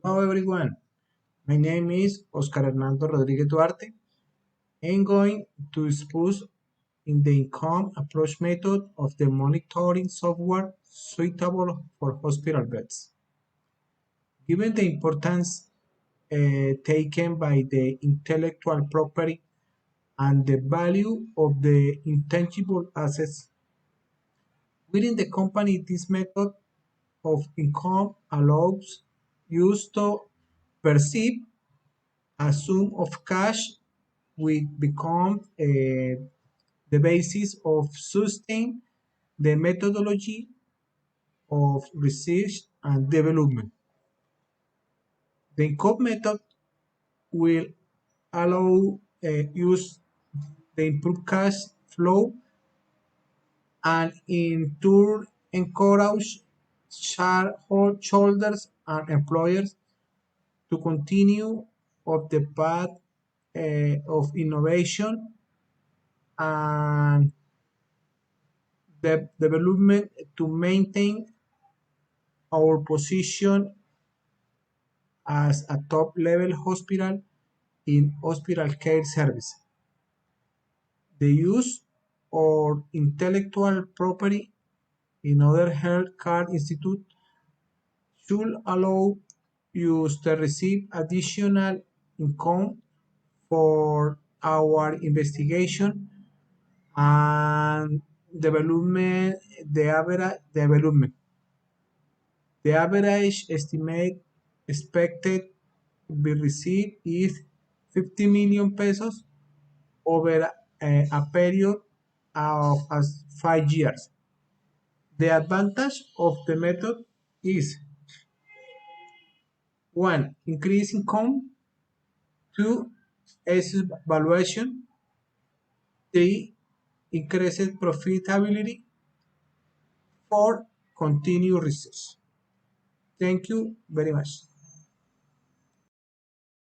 Hello everyone, my name is Oscar Hernando Rodriguez Duarte. I'm going to discuss in the income approach method of the monitoring software suitable for hospital beds. Given the importance taken by the intellectual property and the value of the intangible assets within the company, this method of income allows us to perceive a sum of cash will become the basis of sustain the methodology of research and development. The income method will allow use the improved cash flow and in turn encourage shareholders and employers to continue of the path of innovation and the development to maintain our position as a top level hospital in hospital care service. The use of intellectual property in other healthcare institutes should allow us to receive additional income for our investigation and development development. The average estimate expected to be received is 50 million pesos over a period of 5 years. The advantage of the method is one, increase income, two, asset valuation, three, increased profitability, four, continue research. Thank you very much.